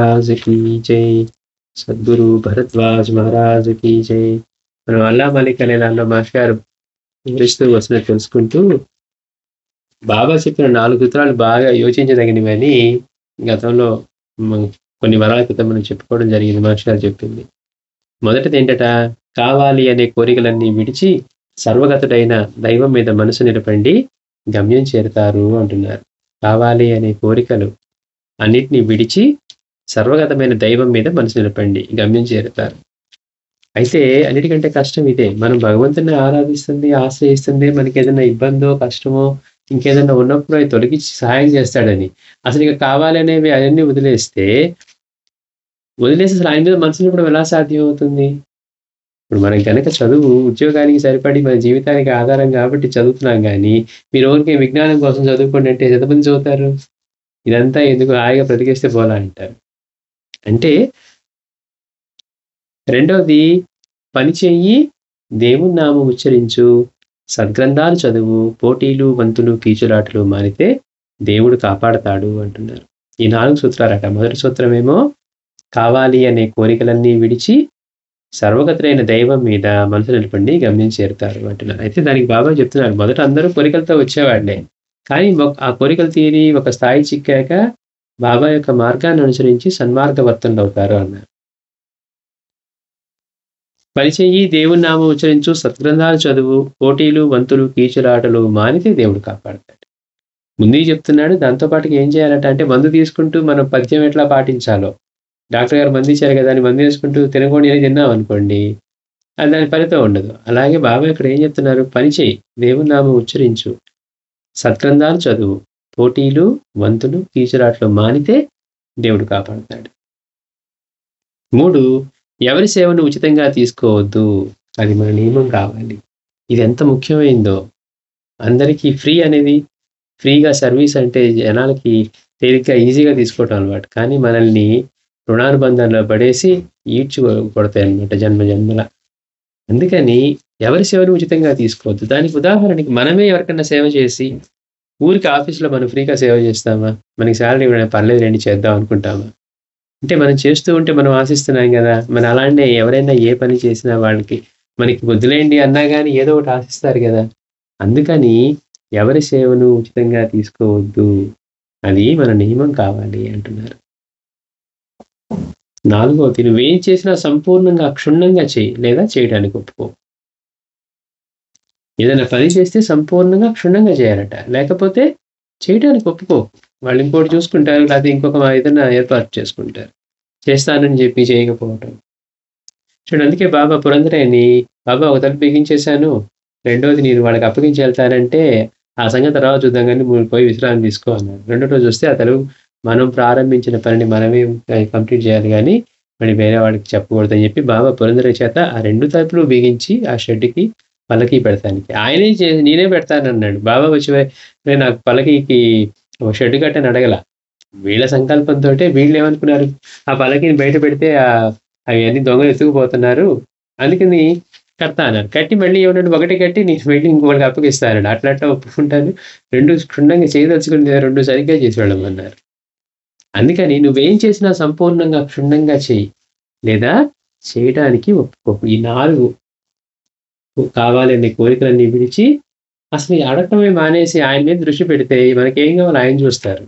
महाराज की जय. సద్గురు భరద్వాజ్ మహారాజ్ की जय. మనం అల్లా మలిక్ అనే దాంట్లో మాస్టర్ గారు వివరిస్తూ వస్తున్నట్టు తెలుసుకుంటూ బాబా చెప్పిన 4 సూత్రాలు బాగా యోచించదగినవని గతంలో కొన్ని వారాల క్రితం మనం చెప్పుకోవడం జరిగింది. మాస్టర్ గారు చెప్పింది మొదటిది ఏంటట, కావాలి అనే కోరికలన్నీ విడిచి సర్వగతుడైన దైవం మీద మనసు నిలపండి, గమ్యం చేరుతారు అంటున్నారు. కావాలి అనే కోరికలు అన్నిటినీ విడిచి సర్వగతమైన దైవం మీద మనసు నిలపండి, గమ్యం చేరుతారు. అయితే అన్నిటికంటే కష్టం ఇదే. మనం భగవంతుని ఆరాధిస్తుంది, ఆశ్రయిస్తుంది, మనకి ఏదైనా ఇబ్బందో కష్టమో ఇంకేదైనా ఉన్నప్పుడు ఆయన తొలగించి సహాయం చేస్తాడని. అసలు ఇక కావాలనేవి అవన్నీ వదిలేసి అసలు ఆయన మీద మనసు నిలపడం ఎలా సాధ్యం అవుతుంది? ఇప్పుడు మనకి కనుక చదువు ఉద్యోగానికి సరిపడి మన జీవితానికి ఆధారం కాబట్టి చదువుతున్నాం, కానీ మీరు ఊరికే విజ్ఞానం కోసం చదువుకోండి అంటే ఎంతమంది చదువుతారు? ఇదంతా ఎందుకు, హాయిగా బ్రతికేస్తే పోలా అంటారు. అంటే రెండవది, పని చెయ్యి, దేవుని నామం ఉచ్చరించు, సద్గ్రంథాలు చదువు, పోటీలు వంతులు కీచులాటలు మానితే దేవుడు కాపాడతాడు అంటున్నారు. ఈ 4 సూత్రాలట. మొదటి సూత్రమేమో కావాలి అనే కోరికలన్నీ విడిచి సర్వగతులైన దైవం మీద మనసు నిలపండి, గమ్యం చేరుతారు అంటున్నారు. అయితే దానికి బాబా చెప్తున్నారు, మొదట అందరూ కోరికలతో వచ్చేవాళ్లే, కానీ ఆ కోరికలు తీరి ఒక స్థాయి చిక్కాక బాబా యొక్క మార్గాన్ని అనుసరించి సన్మార్గవర్తనులు అవుతారు అన్నారు. పనిచెయ్యి, దేవుని నామం ఉచ్చరించు, సద్గ్రంథాలు చదువు, పోటీలు వంతులు కీచులాటలు మానితే దేవుడు కాపాడతాడు. ముందే చెప్తున్నాడు. దాంతోపాటుగా ఏం చేయాలట అంటే, మందు తీసుకుంటూ మనం పద్యం ఎట్లా పాటించాలో, డాక్టర్ గారు మందు ఇచ్చారు కదా అని మందు వేసుకుంటూ తినకూడదు అని తిన్నాం అనుకోండి, అది దాని ఫలితం ఉండదు. అలాగే బాబా ఇక్కడ ఏం చెప్తున్నారు, పని చేయి, దేవుని నామం ఉచ్చరించు, సద్గ్రంథాలు చదువు, పోటీలు వంతులు కీచులాటలు మానితే దేవుడు కాపాడుతాడు. 3, ఎవరి సేవను ఉచితంగా తీసుకోవద్దు, అది మన నియమం కావాలి. ఇది ఎంత ముఖ్యమైందో. అందరికీ ఫ్రీ అనేది, ఫ్రీగా సర్వీస్ అంటే జనాలకి తేలిగ్గా ఈజీగా తీసుకోవటం అలవాటు, కానీ మనల్ని రుణానుబంధంలో పడేసి కొడతాయి అన్నమాట జన్మ జన్మల. అందుకని ఎవరి సేవను ఉచితంగా తీసుకోవద్దు. దానికి ఉదాహరణకి మనమే ఎవరికన్నా సేవ చేసి, ఊరికి ఆఫీస్లో మనం ఫ్రీగా సేవ చేస్తామా? మనకి శాలరీ ఇవ్వడం పర్లేదు రండి చేద్దాం అనుకుంటామా? అంటే మనం చేస్తూ ఉంటే మనం ఆశిస్తున్నాం కదా. మన అలానే ఎవరైనా ఏ పని చేసినా వాళ్ళకి మనకి వదిలేయండి అన్నా కానీ ఏదో ఒకటి ఆశిస్తారు కదా. అందుకని ఎవరి సేవను ఉచితంగా తీసుకోవద్దు, అది మన నియమం కావాలి అంటున్నారు. 4వది, నువ్వేం చేసినా సంపూర్ణంగా క్షుణ్ణంగా చేయి, లేదా చేయడానికి ఒప్పుకో. ఏదైనా పని చేస్తే సంపూర్ణంగా క్షుణ్ణంగా చేయాలట, లేకపోతే చేయడానికి ఒప్పుకో. వాళ్ళు ఇంకోటి చూసుకుంటారు, లేకపోతే ఇంకొక ఏదైనా ఏర్పాటు చేసుకుంటారు, చేస్తానని చెప్పి చేయకపోవటం. చూడండి, అందుకే బాబా పురంధరేని, బాబా ఒక తలుపు బిగించేశాను, రెండోది నేను వాళ్ళకి అప్పగించి వెళ్తానంటే ఆ సంగతి తర్వాత చూద్దాం కానీ మీరు పోయి విశ్రాంతి తీసుకో అన్నారు. రెండో రోజు వస్తే ఆ తలుపు మనం ప్రారంభించిన పనిని మనమే కంప్లీట్ చేయాలి, కానీ మరి వేరే వాడికి చెప్పకూడదని చెప్పి బాబా పురంధరే చేత ఆ 2 తలుపులు బిగించి ఆ షెడ్కి పల్లకి పెడతానికి ఆయనే నేనే పెడతానన్నాడు. బాబా వచ్చి నాకు పల్లకికి ఒక షెడ్ కట్టని అడగల. వీళ్ళ సంకల్పంతో వీళ్ళు ఏమనుకున్నారు, ఆ పల్లకిని బయట పెడితే అవన్నీ దొంగలు ఎత్తుకుపోతున్నారు, అందుకని కడతా అన్నారు. కట్టి మళ్ళీ ఏమన్నాడు, ఒకటి కట్టి నేను వెళ్ళి ఇంకోళ్ళకి అప్పగిస్తాను, అట్లా ఒప్పుకుంటాను, 2 క్షుణ్ణంగా చేయదలుచుకుని 2 సరిగ్గా చేసేవాళ్ళం అన్నారు. అందుకని నువ్వేం చేసినా సంపూర్ణంగా క్షుణ్ణంగా చేయి, లేదా చేయడానికి ఒప్పుకో. ఈ 4 కావాలనే కోరికలన్నీ విడిచి అసలు అడగటమే మానేసి ఆయన మీద దృష్టి పెడితే మనకేం కావాలో ఆయన చూస్తారు.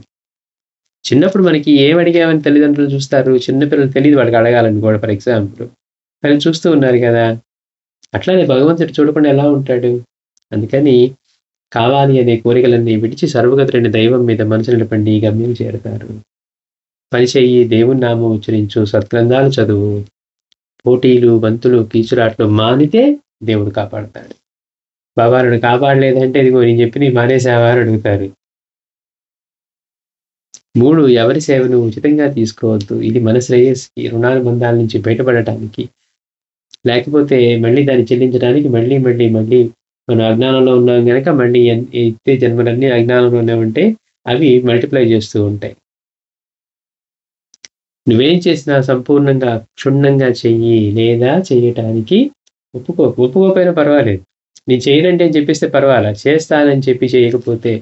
చిన్నప్పుడు మనకి ఏం అడిగామని తల్లిదండ్రులు చూస్తారు, చిన్నపిల్లలు తెలియదు వాళ్ళకి అడగాలని కూడా. ఫర్ ఎగ్జాంపుల్ కానీ చూస్తూ ఉన్నారు కదా. అట్లానే భగవంతుడు చూడకుండా ఎలా ఉంటాడు? అందుకని కావాలి అనే కోరికలన్నీ విడిచి సర్వగతులైన దైవం మీద మనసు నిలపండి, గమ్యం చేరుతారు. పని చెయ్యి, దేవుని నామం ఉచ్చరించు, సద్గ్రంథాలు చదువు, పోటీలు వంతులు కీచులాట్లు మానితే దేవుడు కాపాడతాడు. బాబా నన్ను కాపాడలేదంటే ఇదిగో నేను చెప్పి నీ మానేసావా అని అడుగుతారు. 3, ఎవరి సేవను ఉచితంగా తీసుకోవద్దు. ఇది మన శ్రేయస్కి, రుణానుబంధాల నుంచి బయటపడటానికి, లేకపోతే మళ్ళీ దాన్ని చెల్లించడానికి మళ్ళీ మనం అజ్ఞానంలో ఉన్నాం కనుక మళ్ళీ ఎత్తే జన్మలన్నీ అజ్ఞానంలోనే ఉంటే అవి మల్టిప్లై చేస్తూ ఉంటాయి. నువ్వేం చేసినా సంపూర్ణంగా క్షుణ్ణంగా చెయ్యి, లేదా చేయటానికి ఒప్పుకోకపోయినా పర్వాలేదు. నేను చేయనంటే అని చెప్పిస్తే పర్వాలా, చేస్తానని చెప్పి చేయకపోతే,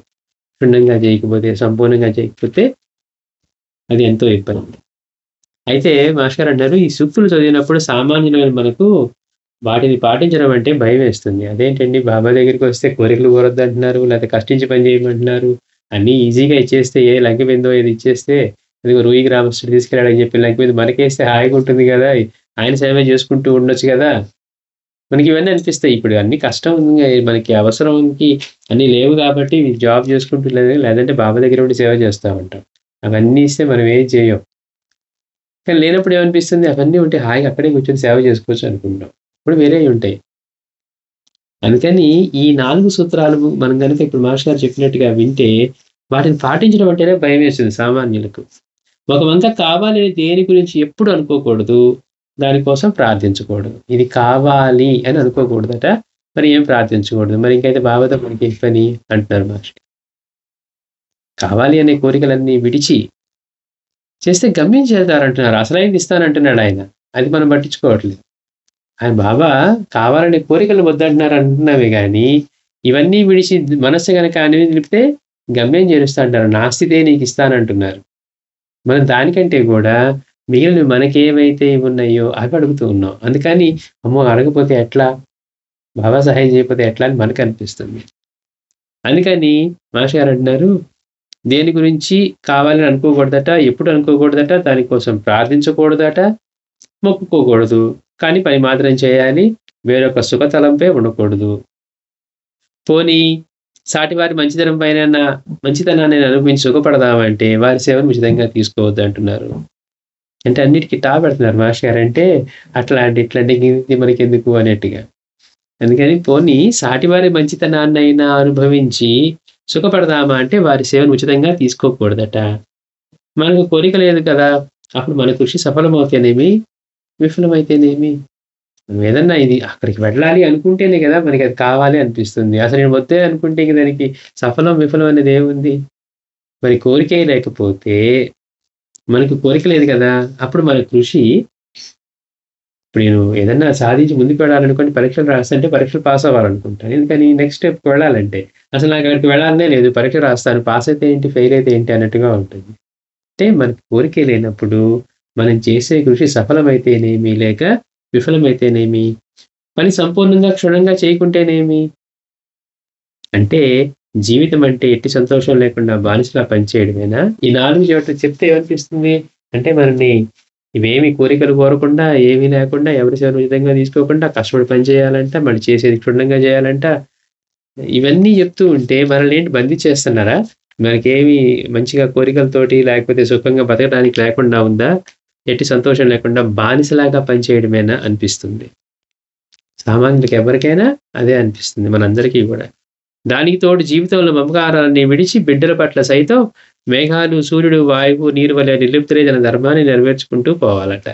క్షుణ్ణంగా చేయకపోతే, సంపూర్ణంగా చేయకపోతే అది ఎంతో ఇబ్బంది. అయితే మాస్టర్ అన్నారు, ఈ సూక్తులు చదివినప్పుడు సామాన్యులైన మనకు వాటిని పాటించడం అంటే భయమేస్తుంది. అదేంటండి బాబా దగ్గరికొస్తే కోరికలు కోరొద్దంటున్నారు, లేతే కష్టించి పని చేయమంటున్నారు. అన్నీ ఈజీగా ఇచ్చేస్తే ఏ లంకె బిందో ఏదో ఇచ్చేస్తే, ఇదిగో రూయి గ్రామస్తుడు తీసుకెళ్ళాడని చెప్పి లంకె మీద మనకేస్తే హాయిగా ఉంటుంది గదా! ఆయన సేవ చేసుకుంటూ ఉండొచ్చు గదా! మనకి ఇవన్నీ అనిపిస్తాయి. ఇప్పుడు అన్నీ కష్టం ఉంది. మనకి అవసరంకి అన్నీ లేవు గాబట్టి జాబ్ చేసుకుంటూ లేదంటే బాబా దగ్గర ఉండి సేవ చేస్తా ఉంటాం. అవన్నీ ఇస్తే మనం ఏం చేయం. కానీ లేనప్పుడు ఏమనిపిస్తుంది? అవన్నీ ఉంటే హాయిగా అక్కడే కూర్చొని సేవ చేసుకోవచ్చు అనుకుంటాం. ఇప్పుడు వేరేయి ఉంటాయి. అందుకని ఈ 4 సూత్రాలు మనం గనుక ఇప్పుడు మాస్టర్ గారు చెప్పినట్టుగా వింటే, వాటిని పాటించడం అంటేనే భయమేస్తుంది సామాన్యులకు. ఒక వంక కావాలని దేని గురించి ఎప్పుడు అనుకోకూడదు. దానికోసం ప్రార్థించకూడదు. ఇది కావాలి అని అనుకోకూడదట. మరి ఏం ప్రార్థించకూడదు. మరి ఇంకైతే బాబాతో మనకేం పని అంటున్నారు మాస్టర్. కావాలి అనే కోరికలన్నీ విడిచి చేస్తే గమ్యం చేరుతారంటున్నారు. అసలైంది ఇస్తానంటున్నాడు ఆయన. అది మనం పట్టించుకోవట్లేదు. ఆయన బాబా కావాలనే కోరికలు వద్దంటున్నారు అంటున్నామే గానీ, ఇవన్నీ విడిచి మనస్సు గనక అనేది నిలిపితే గమ్యం చేరుస్తా అంటారు. నా స్థితే నీకిస్తానంటున్నారు. మనం దానికంటే గూడా మిగిలినవి మనకేవైతే ఉన్నాయో అవి అడుగుతూ ఉన్నాం. అందుకని అమ్మో! అడగపోతే ఎట్లా? బాబా సహాయం చేయకపోతే ఎట్లా అని మనకనిపిస్తుంది. అందుకని మాస్టర్ గారు అంటున్నారు, దేని గురించి కావాలని అనుకోకూడదట, ఎప్పుడు అనుకోకూడదట, దానికోసం ప్రార్థించకూడదట, మొక్కుకోకూడదు. కానీ పని మాత్రం చేయాలి. వేరొక సుఖ తలంపే ఉండకూడదు. పోనీ సాటివారి మంచితనాన్ని అనుభవించి సుఖపడదామంటే వారి సేవను ఉచితంగా తీసుకోవద్దంటున్నారు. అంటే అన్నిటికి పెడుతున్నారు మాస్టర్ గారంటే అట్లాంటి, ఇట్లాంటి ఇది మనకెందుకు అన్నట్టుగా. అందుకని పోనీ సాటివారి మంచితనాన్నైనా అనుభవించి సుఖపడదామా అంటే వారి సేవను ఉచితంగా తీసుకోకూడదట. మనకు కోరిక లేదు కదా! అప్పుడు మన కృషి సఫలమవుతేనేమి, విఫలమైతేనేమి? మనం ఏదన్నా ఇది అక్కడికి వెళ్ళాలి అనుకుంటేనే గదా మనకది కావాలి అనిపిస్తుంది. అసలు నేను వద్దే అనుకుంటే ఇంక దానికి సఫలం, విఫలం అనేది ఏముంది? మరి కోరికే లేకపోతే మనకు కోరిక లేదు గదా! అప్పుడు మన కృషి ఇప్పుడు నేను ఏదన్నా సాధించి ముందుకు వెళ్ళాలనుకోండి పరీక్షలు రాస్తుంటే పరీక్షలు పాస్ అవ్వాలనుకుంటాను. ఎందుకని నెక్స్ట్ స్టెప్‌కి వెళ్ళాలంటే. అసలు నాకు అక్కడికి వెళ్ళాలనే లేదు. పరీక్ష రాస్తాను. పాస్ అయితే ఏంటి? ఫెయిల్ అయితే ఏంటి? అన్నట్టుగా ఉంటుంది. అంటే మనకు కోరికే లేనప్పుడు మనం చేసే కృషి సఫలమైతేనేమి, లేక విఫలమైతేనేమి, పని సంపూర్ణంగా, క్షుణ్ణంగా చేయకుంటేనేమి? అంటే జీవితం అంటే ఎట్టి సంతోషం లేకుండా బానిసలా పనిచేయడమేనా? ఈ 4 చోట్ల చెప్తే ఏమనిపిస్తుంది? అంటే మనల్ని ఇవేమి కోరికలు కోరకుండా, ఏమీ లేకుండా, ఎవరి సేవను ఉచితంగా తీసుకోకుండా కష్టపడి పని చేయాలంట, మళ్ళీ చేసేది క్షుణ్ణంగా చేయాలంట. ఇవన్నీ చెప్తూ ఉంటే మనల్నేంటి బంధించేస్తున్నారా? మనకేమి మంచిగా కోరికలతోటి లేకపోతే సుఖంగా బతకడానికి లేకుండా ఉందా? ఎట్టి సంతోషం లేకుండా బానిసలాగా పనిచేయడమేనా అనిపిస్తుంది. సామాన్యులకి ఎవరికైనా అదే అనిపిస్తుంది. మనందరికీ గూడా. దానికి తోడు జీవితంలో మమకారాన్ని విడిచి బిడ్డల పట్ల సైతం మేఘాలు, సూర్యుడు, వాయువు, నీరు వలె నిర్లిప్తులై తన ధర్మాన్ని నెరవేర్చుకుంటూ పోవాలట.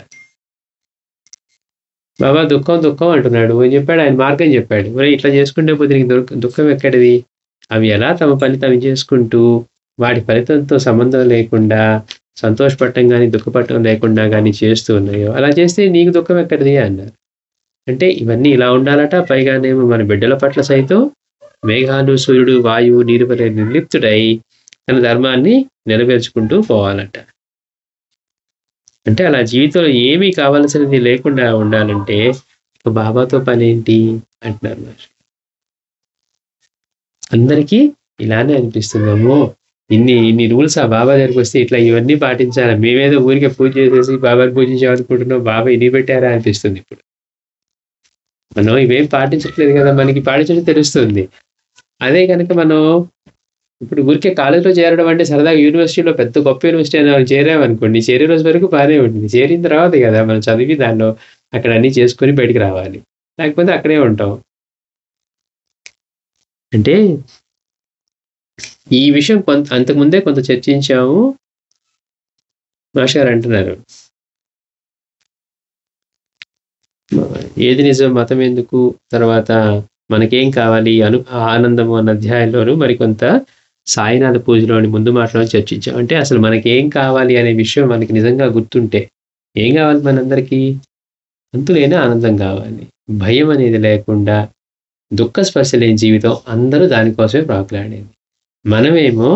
బాబా దుఃఖం, దుఃఖం అంటున్నాడు. ఏం చెప్పాడు? ఆయన మార్గం చెప్పాడు. ఒరేయ్ ఇట్లా చేసుకుంటే పోతే నీకు దుఃఖం ఎక్కడిది? అవి ఎలా తమ పని తాము చేసుకుంటూ, వాటి ఫలితంతో సంబంధం లేకుండా సంతోషపడటం గాని, దుఃఖపడటం లేకుండా గాని చేస్తూ ఉన్నాయో, అలా చేస్తే నీకు దుఃఖం ఎక్కడిది అన్నారు. అంటే ఇవన్నీ ఇలా ఉండాలట. పైగానేమో మన బిడ్డల పట్ల సైతం మేఘాలు, సూర్యుడు, వాయువు, నీరు వలె నిర్లిప్తుడై తన ధర్మాన్ని నెరవేర్చుకుంటూ పోవాలట. అంటే అలా జీవితంలో ఏమీ కావాల్సినది లేకుండా ఉండాలంటే ఇక బాబాతో పనేంటి అంటున్నారు మరి. అందరికీ ఇలానే అనిపిస్తుంది. అమ్మో! ఇన్ని రూల్స్ ఆ బాబా దగ్గరికొస్తే ఇట్లా ఇవన్నీ పాటించాలా? మేమేదో ఊరికే పూజ చేసేసి బాబాని పూజించామనుకుంటున్నాం. బాబా ఇన్ని పెట్టారా అనిపిస్తుంది ఇప్పుడు. మనం ఇవేం పాటించట్లేదు కదా! మనకి పాటించడం తెలుస్తుంది. అదే గనక మనం ఇప్పుడు ఊరికే కాలేజ్‌లో చేరడం అంటే సరదాగా యూనివర్సిటీలో పెద్ద గొప్ప యూనివర్సిటీ అని చేరామనుకోండి. చేరే రోజు వరకు బానే ఉంటుంది. చేరిన తర్వాతే గదా! మనం చదివి దానిలో అక్కడ అన్నీ చేసుకొని బయటికి రావాలి. లేకపోతే అక్కడే ఉంటాం. అంటే ఈ విషయం అంతకుముందే కొంత చర్చించాము. మాస్టర్ గారు అంటున్నారు. ఏది నిజం? మతం ఎందుకు? తర్వాత మనకేం కావాలి? ఆనందము అన్న అధ్యాయంలోను మరికొంత సాయినాథ పూజలోని ముందు మాటలోని చర్చించాం. అంటే అసలు మనకేం కావాలి అనే విషయం మనకి నిజంగా గుర్తుంటే, ఏం కావాలి మనందరికీ? అంతులేని ఆనందం కావాలి. భయం అనేది లేకుండా, దుఃఖ స్పర్శ లేని జీవితం అందరూ దానికోసమే ప్రాకులాడేది. మనమేమో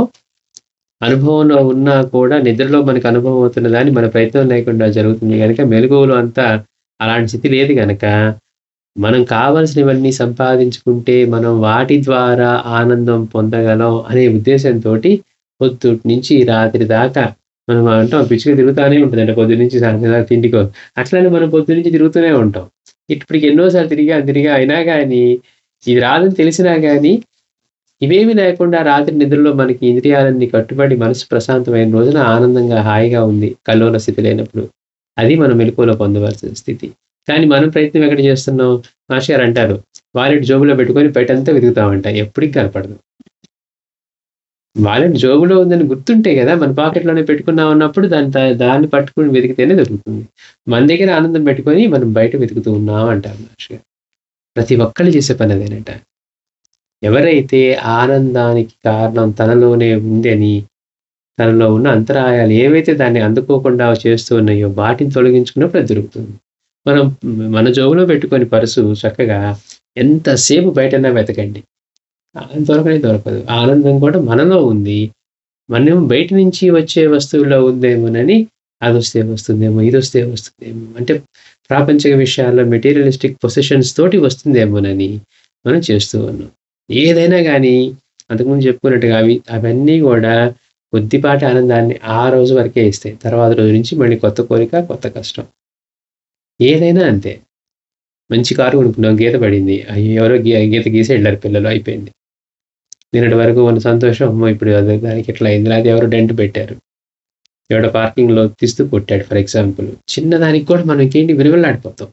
అనుభవంలో ఉన్నా కూడా నిద్రలో మనకు అనుభవం అవుతున్న దాన్ని మన ప్రయత్నం లేకుండా జరుగుతుంది గనక, మెలకువలో అంతా అలాంటి స్థితి లేదు గనక, మనం కావాల్సినవన్నీ సంపాదించుకుంటే మనం వాటి ద్వారా ఆనందం పొందగలం అనే ఉద్దేశంతోటి పొద్దుటి నుంచి రాత్రి దాకా మనం అంటాం పిచ్చుక తిరుగుతానే ఉంటదంట పొద్దున్న నుంచి సాయంత్రం దాకా తిండికో. అట్లనే మనం పొద్దున్నుంచి తిరుగుతూనే ఉంటాం. ఇప్పటికి ఎన్నో సార్లు తిరిగా అయినా గానీ, ఇది రాదని తెలిసినా గానీ, ఇవేమీ లేకుండా రాత్రి నిద్రలో మనకి ఇంద్రియాలన్నీ కట్టుబడి మనసు ప్రశాంతమైన రోజున ఆనందంగా, హాయిగా ఉంది. కల్లోల స్థితి లేనప్పుడు. అది మనం మెలకువలో పొందవలసిన స్థితి. కానీ మనం ప్రయత్నం ఎక్కడ చేస్తున్నాం? మాస్టర్ గారు అంటారు, వాలెట్ జోబులో పెట్టుకొని బయటంతా వెతుకుతామంట. ఎప్పటికి కనపడదు. వాలెట్ జోబులో ఉందని గుర్తుంటే గదా! మన పాకెట్‌లోనే పెట్టుకున్నాం అన్నప్పుడు దాన్ని పట్టుకొని వెతికితేనే దొరుకుతుంది. మన దగ్గర ఆనందం పెట్టుకొని మనం బయట వెతుకుతూ ఉన్నాం అంటారు మాస్టర్ గారు. ప్రతి ఒక్కళ్ళు చేసే పని అదేనంట. ఎవరైతే ఆనందానికి కారణం తనలోనే ఉందని, తనలో ఉన్న అంతరాయాలు ఏవైతే దాన్ని అందుకోకుండా చేస్తూ ఉన్నాయో వాటిని తొలగించుకున్నప్పుడు అది దొరుకుతుంది. మనం మన జోబులో పెట్టుకొని పర్సు చక్కగా ఎంతసేపు బయటన్నా వెతకండి. దొరకనే దొరకదు. ఆనందం కూడా మనలో ఉంది. మనం బయట నుంచి వచ్చే వస్తువుల్లో ఉందేమోనని అదొస్తే వస్తుందేమో, ఇదొస్తే వస్తుందేమో, అంటే ప్రాపంచిక విషయాల్లో మెటీరియలిస్టిక్ పొసెషన్స్ తోటి వస్తుందేమోనని మనం చేస్తూ ఉన్నాం. ఏదైనా గానీ అంతకుముందు చెప్పుకున్నట్టుగా అవన్నీ గూడా కొద్దిపాటి ఆనందాన్ని ఆ రోజు వరకే ఇస్తాయి. తర్వాత రోజు నుంచి మళ్ళీ కొత్త కోరిక, కొత్త కష్టం. ఏదైనా అంతే. మంచి కారు కొనుక్కున్నాం, గీత పడింది. అయ్యో! ఎవరో గీత గీసి ఎళ్లారు పిల్లలు అయిపోయింది. నిన్నటి వరకు ఉన్న సంతోషం అమ్మో! ఇప్పుడు దానికి ఇట్లా అయింది. లేకపోతే ఎవరో డెంట్ పెట్టారు. ఎవడో పార్కింగ్‌లో తీస్తూ కొట్టాడు ఫర్ ఎగ్జాంపుల్. చిన్నదానికి కూడా మనం ఇంకేంటి విలువలాడిపోతాం.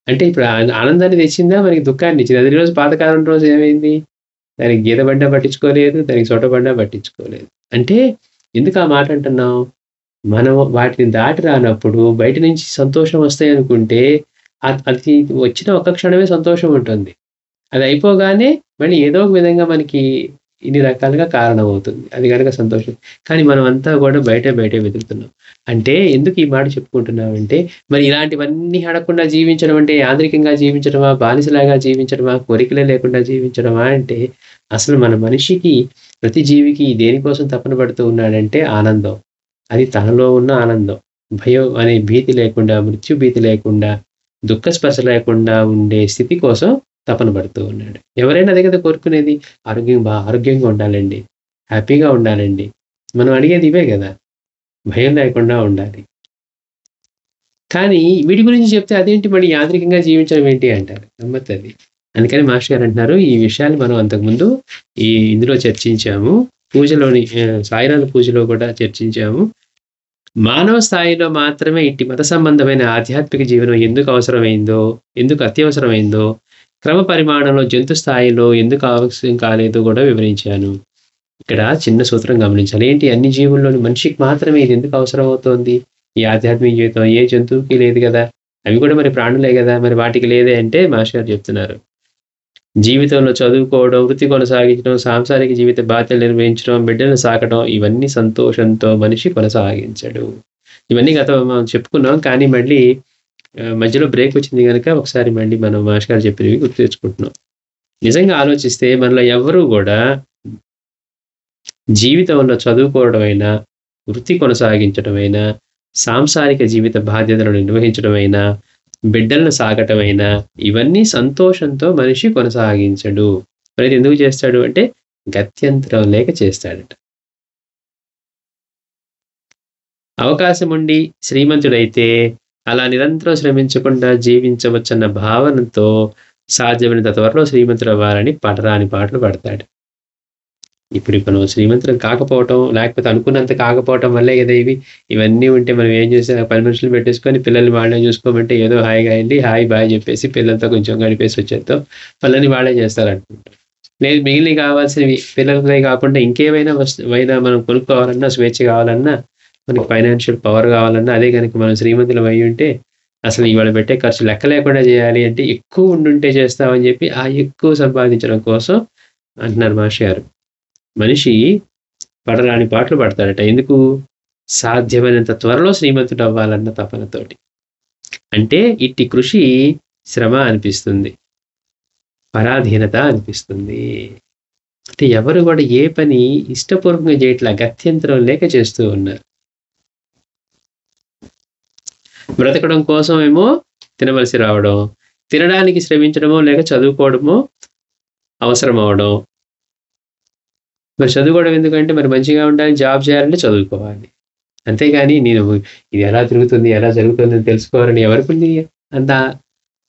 అంటే ఇప్పుడు ఆనందాన్ని తెచ్చిందా? మనకి దుఃఖాన్ని ఇచ్చిందా? అదే రోజు పాతకాలం రోజు ఏమైంది? దానికి గీత పడ్డా పట్టించుకోలేదు. దానికి చోట పడ్డా పట్టించుకోలేదు. అంటే ఎందుకు ఆ మాట అంటున్నాం? మనం వాటిని దాటి రానప్పుడు బయట నుంచి సంతోషం వస్తాయనుకుంటే అది వచ్చిన ఒక్క క్షణమే సంతోషం ఉంటుంది. అది అయిపోగానే మళ్ళీ ఏదో ఒక విధంగా మనకి ఇన్ని రకాలుగా కారణమవుతుంది. అది గనక సంతోషం. కానీ మనమంతా గూడా బయటే వెతుకుతున్నాం. అంటే ఎందుకు ఈ మాట చెప్పుకుంటున్నామంటే, మరి ఇలాంటివన్నీ అడగకుండా జీవించడం అంటే యాంత్రికంగా జీవించడమా? బానిసలాగా జీవించడమా? కోరికలే లేకుండా జీవించడమా? అంటే అసలు మన మనిషికి, ప్రతి జీవికి దేనికోసం తపన పడుతూ ఉన్నాడంటే ఆనందం. అది తనలో ఉన్న ఆనందం. భయం అనే భీతి లేకుండా, మృత్యు భీతి లేకుండా, దుఃఖ స్పర్శ లేకుండా ఉండే స్థితి కోసం తపన పడుతూ ఉన్నాడు. ఎవరైనా అదే కదా కోరుకునేది. ఆరోగ్యంగా ఉండాలండి. హ్యాపీగా ఉండాలండి. మనం అడిగేది ఇవే గదా! భయం లేకుండా ఉండాలి. కానీ వీటి గురించి చెప్తే అదేంటి మళ్ళీ యాంత్రికంగా జీవించడం ఏంటి అంటారు. గమ్మత్తది. అందుకని మాస్టర్ గారు అంటున్నారు, ఈ విషయాలు మనం అంతకుముందు ఇందులో చర్చించాము. పూజలోని సాయినాథ పూజలో కూడా చర్చించాము. మానవ స్థాయిలో మాత్రమే ఇట్టి మత సంబంధమైన ఆధ్యాత్మిక జీవనం ఎందుకు అవసరమైందో, ఎందుకు అత్యవసరమైందో, క్రమ పరిమాణంలో జంతు స్థాయిలో ఎందుకు ఆవశ్యం కాలేదో కూడా వివరించాను. ఇక్కడ చిన్న సూత్రం గమనించాలి. ఏంటి అన్ని జీవుల్లోని మనిషికి మాత్రమే ఇది ఎందుకు అవసరం అవుతోంది? ఈ ఆధ్యాత్మిక జీవితం ఏ జంతువుకి లేదు గదా! అవి కూడా మరి ప్రాణులే గదా! మరి వాటికి లేదే అంటే మాస్టర్ గారు చెప్తున్నారు. జీవితంలో చదువుకోవడం, వృత్తి కొనసాగించడం, సాంసారిక జీవిత బాధ్యతలు నిర్వహించడం, బిడ్డలను సాకడం ఇవన్నీ సంతోషంతో మనిషి కొనసాగించడు. ఇవన్నీ మనం చెప్పుకున్నాం. కానీ మళ్ళీ మధ్యలో బ్రేక్ వచ్చింది గనక ఒకసారి మళ్ళీ మనం మాస్టర్ గారు చెప్పినవి గుర్తు తెచ్చుకుంటున్నాం. నిజంగా ఆలోచిస్తే మనలో ఎవ్వరూ గూడా జీవితంలో చదువుకోవడమైనా, వృత్తి కొనసాగించడమైనా, సాంసారిక జీవిత బాధ్యతలను నిర్వహించడమైనా, బిడ్డలను సాకటమైనా ఇవన్నీ సంతోషంతో మనిషి కొనసాగించడు. మరి ఇది ఎందుకు చేస్తాడు అంటే గత్యంతరం లేక చేస్తాడట. అవకాశం ఉండి శ్రీమంతుడైతే అలా నిరంతరం శ్రమించకుండా జీవించవచ్చన్న భావనతో సాధ్యమైనంత త్వరలో శ్రీమంతుడవ్వాలని పడరాని పాటలు పడతాడు. ఇప్పుడు మనం శ్రీమంతులం కాకపోవటం, లేకపోతే అనుకున్నంత కాకపోవటం వల్లే కదా ఇవన్నీ ఉంటే మనం ఏం చేసాం, పని మనుషులు పెట్టేసుకొని పిల్లల్ని వాళ్ళే చూసుకోమంటే ఏదో హాయిగా వెళ్ళి హాయ్ బాయ్ చెప్పేసి పిల్లలతో కొంచెం గడిపేసి వచ్చేద్దాం. పనులన్నీ వాళ్ళే చేస్తారనుకుంటాం. లేదు మిగిలినవి కావాల్సినవి పిల్లలదే కాకుండా ఇంకేమైనా వస్తువైనా మనం కొనుక్కోవాలన్నా, స్వేచ్ఛ కావాలన్నా, మనకి ఫైనాన్షియల్ పవర్ కావాలన్నా, అదే కనుక మనం శ్రీమంతులం అయ్యి ఉంటే అసలు ఇవాళ పెట్టే ఖర్చు లెక్క లేకుండా చేయాలి అంటే ఎక్కువ ఉండుంటే చేస్తామని చెప్పి ఆ ఎక్కువ సంపాదించడం కోసం అంటున్నారు మాస్టర్ గారు. మనిషి పడరాని పాటలు పడతాడట. ఎందుకు? సాధ్యమైనంత త్వరలో శ్రీమంతుడు అవ్వాలన్న తపనతోటి. అంటే ఇట్టి కృషి శ్రమ అనిపిస్తుంది. పరాధీనత అనిపిస్తుంది. అంటే ఎవరు కూడా ఏ పని ఇష్టపూర్వకంగా చేయట్లా, గత్యంతరం లేక చేస్తూ ఉన్నారు. బ్రతకడం కోసం ఏమో తినవలసి రావడం, తినడానికి శ్రమించడమో లేక చదువుకోవడమో అవసరం అవడం. మరి చదువుకోవడం ఎందుకంటే మరి మంచిగా ఉండాలి, జాబ్ చేయాలంటే చదువుకోవాలి. అంతేగాని నేను ఇది ఎలా తిరుగుతుంది, ఎలా జరుగుతుందని తెలుసుకోవాలని ఎవరికుంది? అంత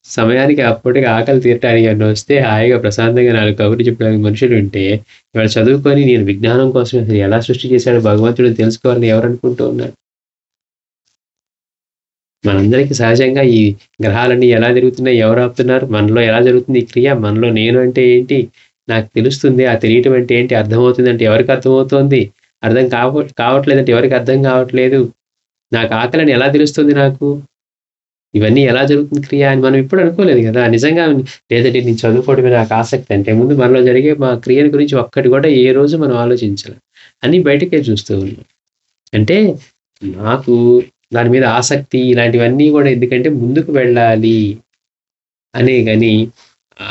సమయానికి అప్పటికి ఆకలి తీరటానికి అన్న వస్తే హాయిగా ప్రశాంతంగా 4 కబుర్లు చెప్పడానికి మనుషులుంటే, ఇవాళ చదువుకొని నేను విజ్ఞానం కోసం అసలు ఎలా సృష్టి చేశాడో భగవంతుడు తెలుసుకోవాలని ఎవరనుకుంటూ ఉన్నారు? మనందరికీ సహజంగా ఈ గ్రహాలన్నీ ఎలా తిరుగుతున్నాయి, ఎవరు ఆపుతున్నారు? మనలో ఎలా జరుగుతుంది ఈ క్రియ? మనలో నేను అంటే ఏంటి? నాకు తెలుస్తుంది. ఆ తెలియటం అంటే ఏంటి? అర్థమవుతుందంటే ఎవరికి అర్థమవుతోంది? అర్థం కావట్లేదంటే ఎవరికి అర్థం కావట్లేదు? నాకు ఆకలని ఎలా తెలుస్తుంది నాకు? ఇవన్నీ ఎలా జరుగుతుంది క్రియ అని మనం ఎప్పుడు అనుకోలేదు కదా! నిజంగా లేదంటే నేను చదువుకోవడమే నాకు ఆసక్తి అంటే ముందు మనలో జరిగే మా క్రియల గురించి ఒక్కటి కూడా ఏ రోజు మనం ఆలోచించలే. అన్నీ బయటకే చూస్తూ ఉన్నాం. అంటే నాకు దాని మీద ఆసక్తి ఇలాంటివన్నీ కూడా ఎందుకంటే ముందుకు వెళ్ళాలి అనే గాని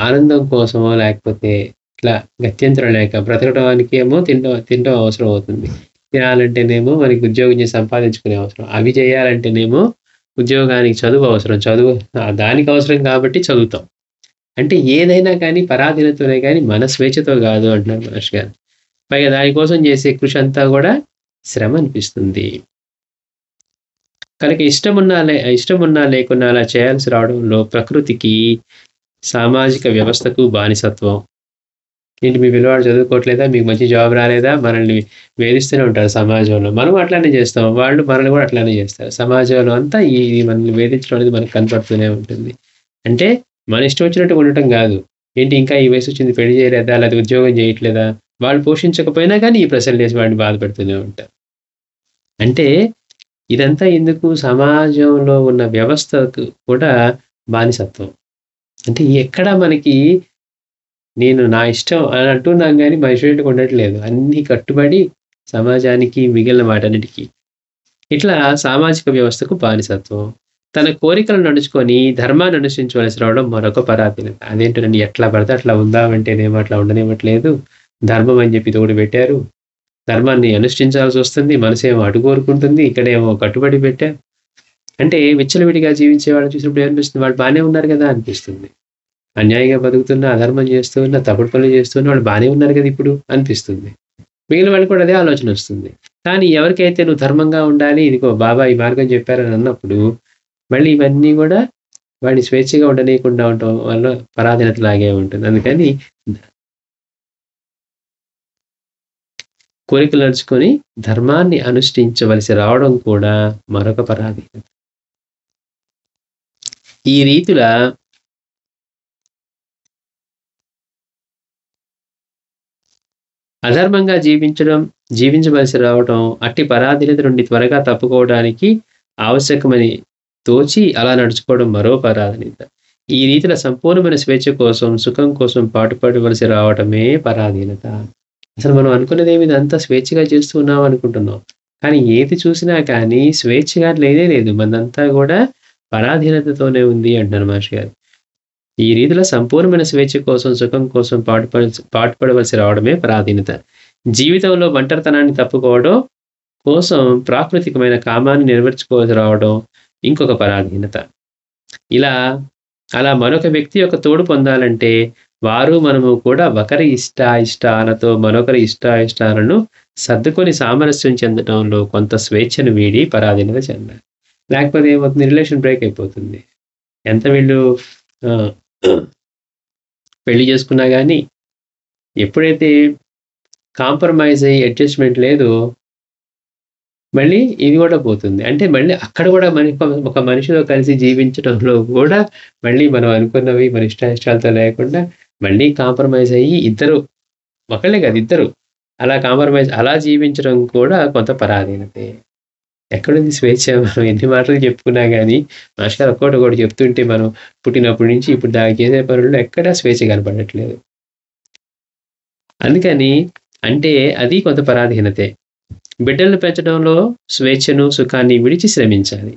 ఆనందం కోసమో లేకపోతే ఇట్లా గత్యంతరం లేక బ్రతకడానికి ఏమో తినడం అవసరం అవుతుంది. తినాలంటేనేమో మనకి ఉద్యోగం చేసి సంపాదించుకునే అవసరం. అవి చేయాలంటేనేమో ఉద్యోగానికి చదువు అవసరం. దానికి అవసరం కాబట్టి చదువుతాం. అంటే ఏదైనా కానీ పరాధీనతతోనే కానీ మన స్వేచ్ఛతో కాదు అంటున్నారు మహర్షి గారు. పైగా దానికోసం చేసే కృషి అంతా కూడా శ్రమ అనిపిస్తుంది. కనుక ఇష్టమున్నా లేకున్నా అలా చేయాల్సి రావడంలో ప్రకృతికి, సామాజిక వ్యవస్థకు బానిసత్వం. ఏంటి మీ పిల్లవాడు చదువుకోవట్లేదా? మీకు మంచి జాబ్ రాలేదా? మనల్ని వేధిస్తూనే ఉంటారు సమాజంలో. మనం అట్లానే చేస్తాం. వాళ్ళు మనల్ని కూడా అట్లానే చేస్తారు. సమాజంలో అంతా ఈ మనల్ని వేధించడం అనేది మనకు కనపడుతూనే ఉంటుంది. అంటే మన ఇష్టం వచ్చినట్టుగా ఉండటం కాదు. ఏంటి ఇంకా ఈ వయసు వచ్చింది పెళ్లి చేయలేదా? లేకపోతే ఉద్యోగం చేయట్లేదా? వాళ్ళు పోషించకపోయినా కానీ ఈ ప్రశ్నలు వేసి వాడిని బాధపెడుతూనే ఉంటారు. అంటే ఇదంతా ఎందుకు? సమాజంలో ఉన్న వ్యవస్థకు కూడా బానిసత్వం. అంటే ఎక్కడ మనకి నేను నా ఇష్టం అని అంటున్నాం గానీ మనిషిగా ఉండట్లేదు. అన్నీ కట్టుబడి సమాజానికి మిగిలిన వాటన్నిటికి. ఇట్లా సామాజిక వ్యవస్థకు బానిసత్వం. తన కోరికలను నడుచుకొని ధర్మాన్ని అనుసరించవలసి రావడం మరొక పరాధీనత. అదేంటోనండి ఎట్లా పడితే అట్లా ఉందామంటేనేమో అట్లా ఉండనివ్వట్లేదు. ధర్మం అని చెప్పి తోడు పెట్టారు. ధర్మాన్ని అనుష్ఠించాల్సి వస్తుంది. మనసేమో అటు కోరుకుంటుంది. ఇక్కడేమో కట్టుబడి పెట్టారు. అంటే విచ్చలవిడిగా జీవించే వాళ్ళని చూసినప్పుడు ఏమనిపిస్తుంది? వాళ్ళు బానే ఉన్నారు కదా అనిపిస్తుంది. అన్యాయంగా బతుకుతున్నా, అధర్మం చేస్తూ ఉన్నా, తప్పుడు పనులు చేస్తున్నా వాళ్ళు బానే ఉన్నారు కదా ఇప్పుడు అనిపిస్తుంది. మిగిలిన వాళ్ళకి కూడా అదే ఆలోచన వస్తుంది. కానీ ఎవరికైతే నువ్వు ధర్మంగా ఉండాలి, ఇదిగో బాబా ఈ మార్గం చెప్పారని అన్నప్పుడు, మళ్ళీ ఇవన్నీ కూడా వాడిని స్వేచ్ఛగా ఉండనీయకుండా ఉండటం వల్ల పరాధీనత లాగే ఉంటుంది. అందుకని కోరికలు నడుచుకొని ధర్మాన్ని అనుష్ఠించవలసి రావడం కూడా మరొక పరాధీనత. ఈ రీతిల అధర్మంగా జీవించవలసి రావటం, అట్టి పరాధీనత నుండి త్వరగా తప్పుకోవడానికి ఆవశ్యకమని తోచి అలా నడుచుకోవడం మరో పరాధీనత. ఈ రీతిలో సంపూర్ణమైన స్వేచ్ఛ కోసం, సుఖం కోసం పాటుపడవలసి రావటమే పరాధీనత. అసలు మనం అనుకున్నదేమి ఇదంతా స్వేచ్ఛగా చేస్తూ ఉన్నాం అనుకుంటున్నాం. కానీ ఏది చూసినా కానీ స్వేచ్ఛగా లేనే లేదు. మనదంతా కూడా పరాధీనతతోనే ఉంది అంటున్నారు మహర్షి గారు. ఈ రీతిలో సంపూర్ణమైన స్వేచ్ఛ కోసం, సుఖం కోసం పాటుపడవలసి రావడమే పరాధీనత. జీవితంలో ఒంటరితనాన్ని తప్పుకోవడం కోసం ప్రాకృతికమైన కామాన్ని నెరవేర్చుకోవలసి రావడం ఇంకొక పరాధీనత. అలా మరొక వ్యక్తి యొక్క తోడు పొందాలంటే వారు మనము కూడా ఒకరి ఇష్టాలతో మరొకరి ఇష్టాలను సర్దుకొని సామరస్యం చెందడంలో కొంత స్వేచ్ఛను వీడి పరాధీనత చెందాలి. లేకపోతే ఏమవుతుంది? రిలేషన్ బ్రేక్ అయిపోతుంది. ఎంత వీళ్ళు పెళ్లి చేసుకున్నా కానీ ఎప్పుడైతే కాంప్రమైజ్ అయ్యి అడ్జస్ట్మెంట్ లేదో మళ్ళీ ఇది కూడా పోతుంది. అంటే మళ్ళీ అక్కడ కూడా ఒక మనిషితో కలిసి జీవించడంలో కూడా మళ్ళీ మనం అనుకున్నవి మన ఇష్టాలతో లేకుండా మళ్ళీ కాంప్రమైజ్ అయ్యి ఇద్దరు, ఒకళ్ళే కాదు ఇద్దరు అలా జీవించడం కూడా కొంత పరాధీనతే. ఎక్కడుంది స్వేచ్ఛ? మనం ఎన్ని మాటలు చెప్పుకున్నా కానీ మాస్టర్ గారు ఒక్కొక్కటి చెప్తుంటే మనం పుట్టినప్పటి నుంచి ఇప్పుడు దాకా చేసే పనుల్లో ఎక్కడా స్వేచ్ఛ కనపడట్లేదు. అందుకని అంటే అది కొంత పరాధీనతే. బిడ్డలను పెంచడంలో స్వేచ్ఛను, సుఖాన్ని విడిచి శ్రమించాలి.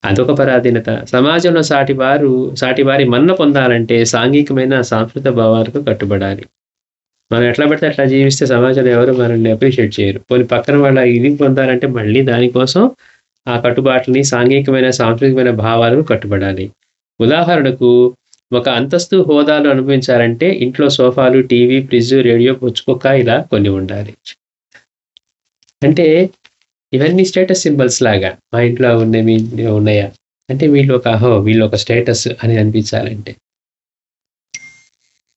అదొక పరాధీనత. సమాజంలో సాటివారి మన్న పొందాలంటే సాంఘికమైన సాంస్కృతిక భావాలకు కట్టుబడాలి. మనం ఎట్లా పడితే అట్లా జీవిస్తే సమాజంలో ఎవరు మనల్ని అప్రిషియేట్ చేయరు. పోనీ పక్కన వాళ్ళ ఇది పొందాలంటే మళ్ళీ దానికోసం ఆ కట్టుబాట్లని సాంఘికమైన, సాంస్కృతికమైన భావాలకు కట్టుబడాలి. ఉదాహరణకు ఒక అంతస్తు, హోదాలు అనుభవించాలంటే ఇంట్లో సోఫాలు, టీవీ, ఫ్రిడ్జ్, రేడియో, పుచ్చుకుక్క ఇలా కొన్ని ఉండాలి. అంటే ఇవన్నీ స్టేటస్ సింబల్స్ లాగా. మా ఇంట్లో ఉన్నాయి, మీ ఇంట్లో ఉన్నాయా? అంటే వీళ్ళొక స్టేటస్ అని అనిపించాలంటే.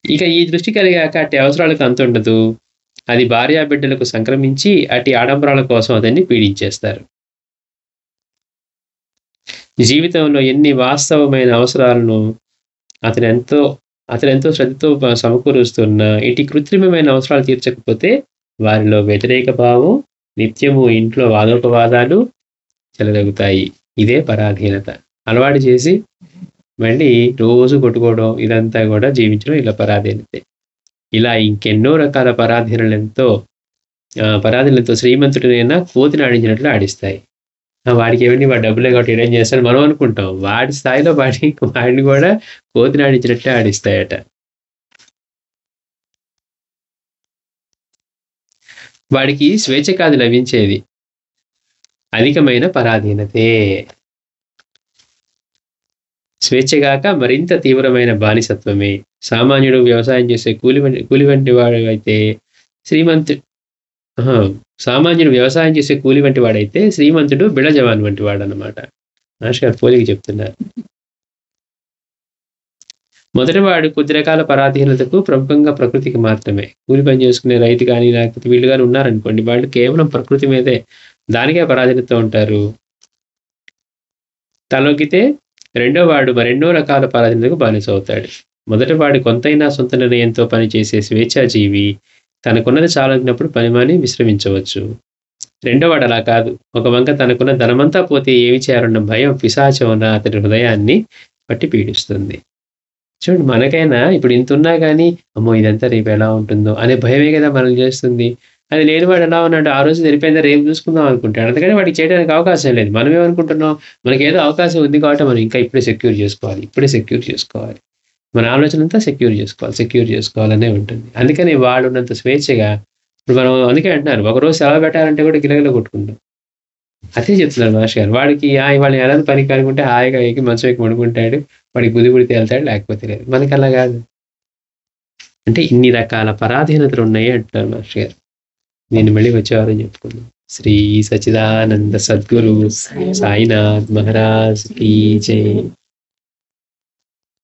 ఇక ఈ దృష్టి కలిగాక అట్టి అవసరాలకు అంతుండదు. అది భార్యాబిడ్డలకు సంక్రమించి అట్టి ఆడంబరాల కోసం అతన్ని పీడించేస్తారు. జీవితంలో ఎన్ని వాస్తవమైన అవసరాలను అతనెంతో శ్రద్ధతో సమకూరుస్తున్నా ఇటు కృత్రిమమైన అవసరాలు తీర్చకపోతే వారిలో వ్యతిరేక భావం, నిత్యము ఇంట్లో వాదోపవాదాలు చెలరేగుతాయి. ఇదే పరాధీనత. అలవాటు చేసి మళ్ళీ రోజు కొట్టుకోవడం ఇదంతా కూడా జీవించడం ఇలా పరాధీనతే. ఇలా ఇంకెన్నో రకాల పరాధీనలతో శ్రీమంతుడినైనా కోతిని ఆడించినట్లు ఆడిస్తాయి. వాడికి ఏమండి వాడు డబ్బులే కాబట్టి ఏం చేస్తాడు మనం అనుకుంటాం. వాడి స్థాయిలో వాడిని కూడా కోతిని ఆడించినట్లే ఆడిస్తాయట. వాడికి స్వేచ్ఛ కాదు లభించేది, అధికమైన పరాధీనతే. స్వేచ్ఛగాక మరింత తీవ్రమైన బానిసత్వమే. సామాన్యుడు వ్యవసాయం చేసే కూలి వంటి వాడు అయితే శ్రీమంతుడు బిళ్ళ జవాన్ వంటి వాడు అన్నమాట. గారు పోలిక చెప్తున్నారు. మొదటివాడు కొద్ది రకాల పరాధీనతకు ప్రముఖంగా ప్రకృతికి మాత్రమే. కూలి పని చేసుకునే రైతు కానీ లేకపోతే వీళ్ళు కానీ ఉన్నారనుకోండి, వాళ్ళు కేవలం ప్రకృతి మీదే దానికే పరాధీనతతో ఉంటారు. తలొగ్గితే రెండో వాడు మరెన్నో రకాల పరాధీనతకు బానిస అవుతాడు. మొదటివాడు కొంతైనా సొంత నిర్ణయంతో పనిచేసే స్వేచ్ఛాజీవి. తనకున్నది చాలన్నప్పుడు పని మాని విశ్రమించవచ్చు. రెండోవాడు అలా కాదు. ఒక వంక తనకున్న ధనమంతా పోతే ఏమి చేయాలన్న భయం పిశాచం అతని హృదయాన్ని పట్టి పీడిస్తుంది. చూడండి, మనకైనా ఇప్పుడు ఇంత ఉన్నా కానీ అమ్మో ఇదంతా రేపు ఎలా ఉంటుందో అనే భయమే కదా మనల్ని చేస్తుంది. అది లేనివాడు ఎలా ఉన్నాడు, ఆ రోజు సరిపోయిందా రేపు చూసుకుందాం అనుకుంటాడు. అందుకని వాడికి చేయడానికి అవకాశం లేదు. మనం ఏమనుకుంటున్నాం, మనకి ఏదో అవకాశం ఉంది కాబట్టి మనం ఇంకా ఇప్పుడే సెక్యూర్ చేసుకోవాలి. మన ఆలోచన అంతా సెక్యూర్ చేసుకోవాలనే ఉంటుంది. అందుకని వాళ్ళు ఉన్నంత స్వేచ్ఛగా ఇప్పుడు మనం అందుకే అంటున్నారు, ఒకరోజు సెలవు పెట్టాలంటే కూడా గిలగిల కొట్టుకుంటాం. అదే చెప్తున్నారు మాస్టర్ గారు. వాడికి వాళ్ళు ఎలా పనికి అనుకుంటే హాయిగా ఎక్కి మంచం ఎక్కి పడుకుంటాడు, వాడికి బుద్ధి తేలుతాడు, లేకపోతే లేదు. మనకి అలా కాదు. అంటే ఇన్ని రకాల పరాధీనతలు ఉన్నాయి అంటున్నారు మాస్టర్ గారు. నేను మళ్ళీ వచ్చేవారని చెప్పుకున్నాను. శ్రీ సచ్చిదానంద సద్గురు సాయినాథ్ మహారాజ్ కీ జై.